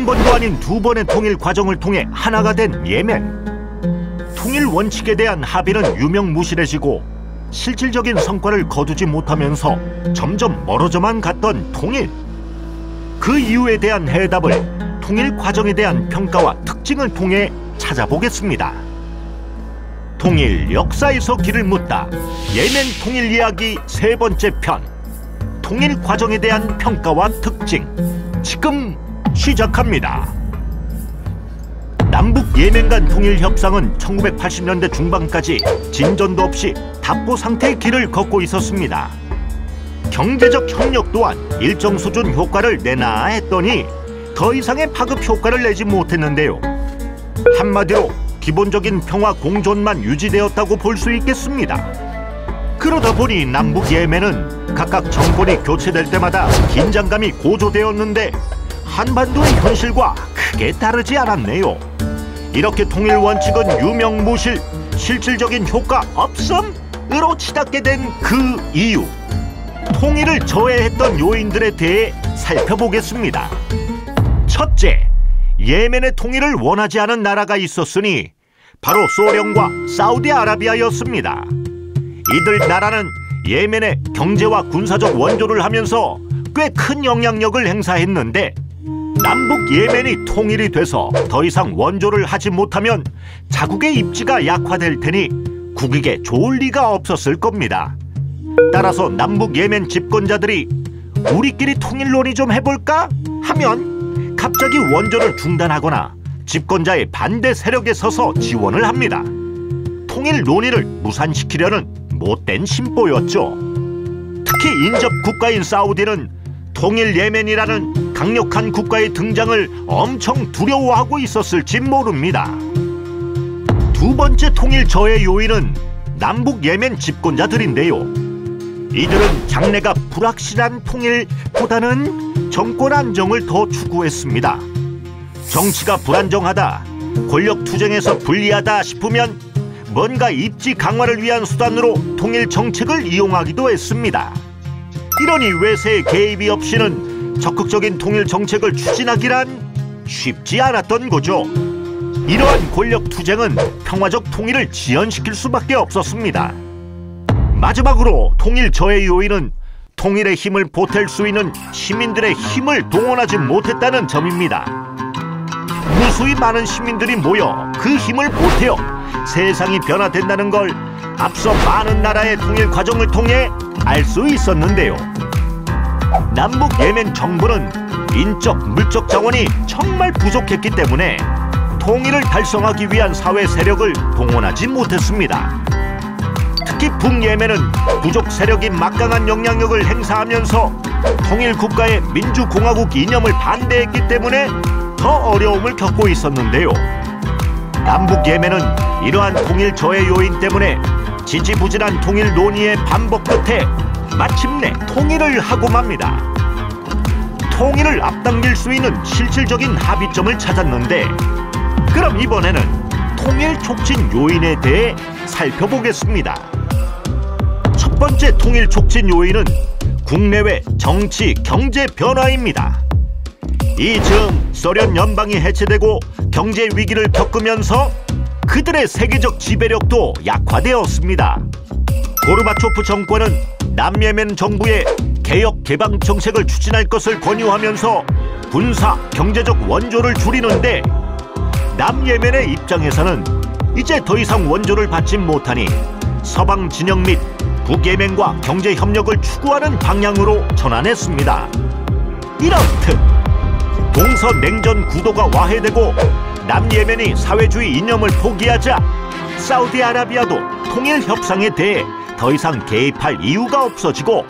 번도 아닌 두 번의 통일 과정을 통해 하나가 된 예멘. 통일 원칙에 대한 합의는 유명무실해지고 실질적인 성과를 거두지 못하면서 점점 멀어져만 갔던 통일. 그 이유에 대한 해답을 통일 과정에 대한 평가와 특징을 통해 찾아보겠습니다. 통일 역사에서 길을 묻다. 예멘 통일 이야기 세 번째 편. 통일 과정에 대한 평가와 특징. 지금 시작합니다. 남북 예멘 간 통일 협상은 1980년대 중반까지 진전도 없이 답보 상태의 길을 걷고 있었습니다. 경제적 협력 또한 일정 수준 효과를 내나 했더니 더 이상의 파급 효과를 내지 못했는데요. 한마디로 기본적인 평화 공존만 유지되었다고 볼 수 있겠습니다. 그러다 보니 남북 예멘은 각각 정권이 교체될 때마다 긴장감이 고조되었는데 한반도의 현실과 크게 다르지 않았네요. 이렇게 통일 원칙은 유명무실, 실질적인 효과 없음으로 치닫게 된 그 이유. 통일을 저해했던 요인들에 대해 살펴보겠습니다. 첫째, 예멘의 통일을 원하지 않은 나라가 있었으니 바로 소련과 사우디아라비아였습니다. 이들 나라는 예멘에 경제와 군사적 원조를 하면서 꽤 큰 영향력을 행사했는데 남북 예멘이 통일이 돼서 더 이상 원조를 하지 못하면 자국의 입지가 약화될 테니 국익에 좋을 리가 없었을 겁니다. 따라서 남북 예멘 집권자들이 우리끼리 통일 논의 좀 해볼까? 하면 갑자기 원조를 중단하거나 집권자의 반대 세력에 서서 지원을 합니다. 통일 논의를 무산시키려는 못된 심보였죠. 특히 인접 국가인 사우디는 통일 예멘이라는 강력한 국가의 등장을 엄청 두려워하고 있었을지 모릅니다. 두 번째 통일 저해 요인은 남북 예멘 집권자들인데요. 이들은 장래가 불확실한 통일보다는 정권 안정을 더 추구했습니다. 정치가 불안정하다, 권력 투쟁에서 불리하다 싶으면 뭔가 입지 강화를 위한 수단으로 통일 정책을 이용하기도 했습니다. 이러니 외세의 개입이 없이는 적극적인 통일 정책을 추진하기란 쉽지 않았던 거죠. 이러한 권력 투쟁은 평화적 통일을 지연시킬 수밖에 없었습니다. 마지막으로 통일 저해 요인은 통일의 힘을 보탤 수 있는 시민들의 힘을 동원하지 못했다는 점입니다. 무수히 많은 시민들이 모여 그 힘을 보태어 세상이 변화된다는 걸 앞서 많은 나라의 통일 과정을 통해 알 수 있었는데요. 남북 예멘 정부는 인적, 물적 자원이 정말 부족했기 때문에 통일을 달성하기 위한 사회 세력을 동원하지 못했습니다. 특히 북예멘은 부족 세력이 막강한 영향력을 행사하면서 통일 국가의 민주공화국 이념을 반대했기 때문에 더 어려움을 겪고 있었는데요. 남북 예멘은 이러한 통일 저해 요인 때문에 지지부진한 통일 논의의 반복 끝에 마침내 통일을 하고 맙니다. 통일을 앞당길 수 있는 실질적인 합의점을 찾았는데, 그럼 이번에는 통일 촉진 요인에 대해 살펴보겠습니다. 첫 번째 통일 촉진 요인은 국내외 정치, 경제 변화입니다. 이즈음 소련 연방이 해체되고 경제 위기를 겪으면서 그들의 세계적 지배력도 약화되었습니다. 고르바초프 정권은 남예멘 정부의 개혁 개방 정책을 추진할 것을 권유하면서 군사, 경제적 원조를 줄이는데 남예멘의 입장에서는 이제 더 이상 원조를 받지 못하니 서방 진영 및 북예멘과 경제 협력을 추구하는 방향으로 전환했습니다. 이렇듯 동서냉전 구도가 와해되고 남예멘이 사회주의 이념을 포기하자 사우디아라비아도 통일 협상에 대해 더 이상 개입할 이유가 없어지고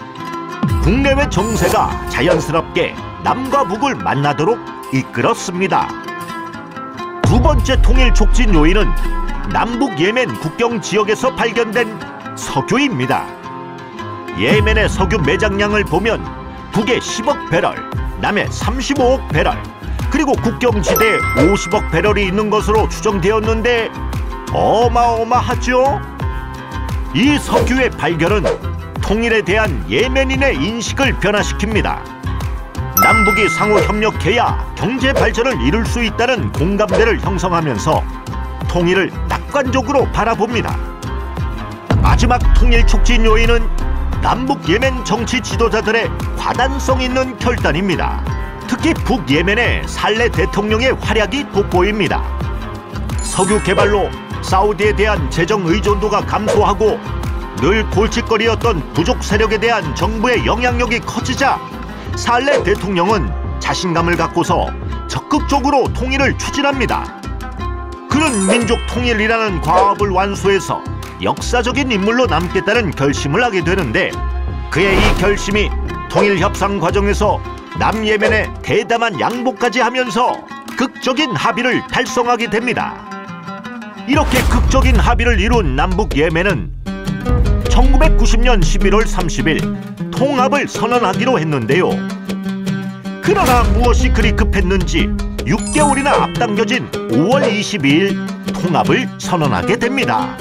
국내외 정세가 자연스럽게 남과 북을 만나도록 이끌었습니다. 두 번째 통일 촉진 요인은 남북 예멘 국경 지역에서 발견된 석유입니다. 예멘의 석유 매장량을 보면 북에 10억 배럴, 남에 35억 배럴, 그리고 국경지대에 50억 배럴이 있는 것으로 추정되었는데 어마어마하죠? 이 석유의 발견은 통일에 대한 예멘인의 인식을 변화시킵니다. 남북 남북이 상호 협력해야 경제 발전을 이룰 수 있다는 공감대를 형성하면서 통일을 낙관적으로 바라봅니다. 마지막 통일 촉진 요인은 남북 예멘 정치 지도자들의 과단성 있는 결단입니다. 특히 북예멘의 살레 대통령의 활약이 돋보입니다. 석유 개발로 사우디에 대한 재정 의존도가 감소하고 늘 골칫거리였던 부족 세력에 대한 정부의 영향력이 커지자 살레 대통령은 자신감을 갖고서 적극적으로 통일을 추진합니다. 그는 민족 통일이라는 과업을 완수해서 역사적인 인물로 남겠다는 결심을 하게 되는데, 그의 이 결심이 통일 협상 과정에서 남예멘에 대담한 양보까지 하면서 극적인 합의를 달성하게 됩니다. 이렇게 극적인 합의를 이룬 남북 예멘은 1990년 11월 30일 통합을 선언하기로 했는데요. 그러나 무엇이 그리 급했는지 6개월이나 앞당겨진 5월 22일 통합을 선언하게 됩니다.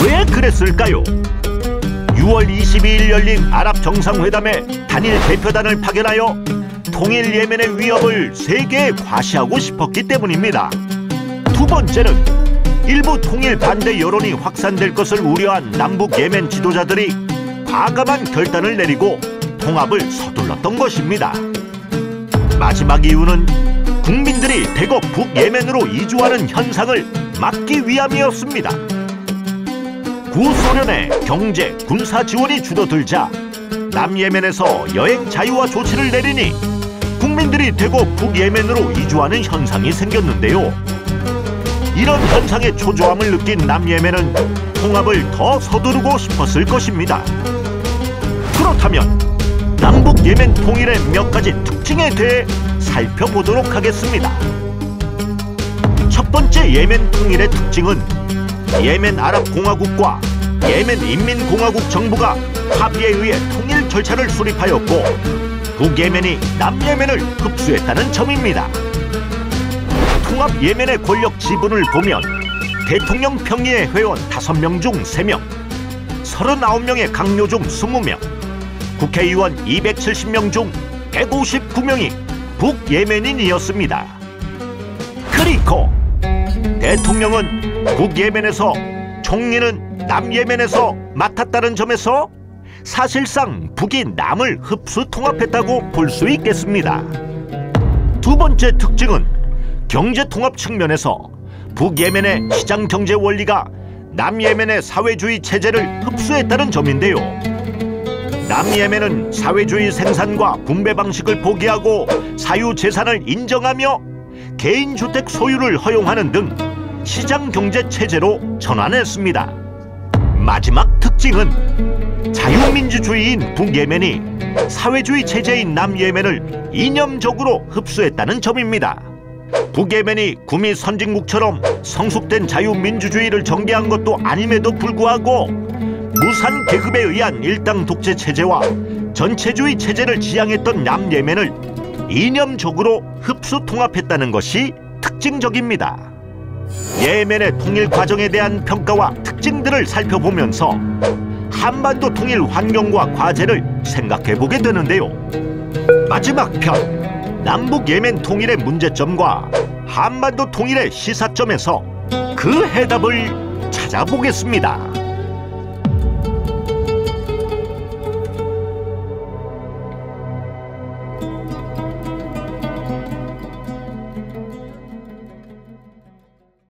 왜 그랬을까요? 6월 22일 열린 아랍 정상회담에 단일 대표단을 파견하여 통일 예멘의 위협을 세계에 과시하고 싶었기 때문입니다. 두 번째는 일부 통일 반대 여론이 확산될 것을 우려한 남북 예멘 지도자들이 과감한 결단을 내리고 통합을 서둘렀던 것입니다. 마지막 이유는 국민들이 대거 북예멘으로 이주하는 현상을 막기 위함이었습니다. 구소련의 경제, 군사 지원이 줄어들자 남예멘에서 여행 자유화 조치를 내리니 국민들이 대거 북예멘으로 이주하는 현상이 생겼는데요. 이런 현상의 초조함을 느낀 남예멘은 통합을 더 서두르고 싶었을 것입니다. 그렇다면 남북 예멘 통일의 몇 가지 특징에 대해 살펴보도록 하겠습니다. 첫 번째 예멘 통일의 특징은 예멘 아랍공화국과 예멘 인민공화국 정부가 합의에 의해 통일 절차를 수립하였고 북예멘이 남예멘을 흡수했다는 점입니다. 통합 예멘의 권력 지분을 보면 대통령 평의회 회원 5명 중 3명, 39명의 강요 중 20명, 국회의원 270명 중 159명이 북예멘인이었습니다. 그리고 대통령은 북예멘에서, 총리는 남예멘에서 맡았다는 점에서 사실상 북이 남을 흡수 통합했다고 볼 수 있겠습니다. 두 번째 특징은 경제 통합 측면에서 북예멘의 시장 경제 원리가 남예멘의 사회주의 체제를 흡수했다는 점인데요. 남예멘은 사회주의 생산과 분배 방식을 포기하고 사유재산을 인정하며 개인주택 소유를 허용하는 등 시장 경제 체제로 전환했습니다. 마지막 특징은 자유민주주의인 북예멘이 사회주의 체제인 남예멘을 이념적으로 흡수했다는 점입니다. 북예멘이 구미 선진국처럼 성숙된 자유민주주의를 전개한 것도 아님에도 불구하고 무산 계급에 의한 일당 독재 체제와 전체주의 체제를 지향했던 남예멘을 이념적으로 흡수 통합했다는 것이 특징적입니다. 예멘의 통일 과정에 대한 평가와 특징들을 살펴보면서 한반도 통일 환경과 과제를 생각해보게 되는데요. 마지막 편, 남북 예멘 통일의 문제점과 한반도 통일의 시사점에서 그 해답을 찾아보겠습니다.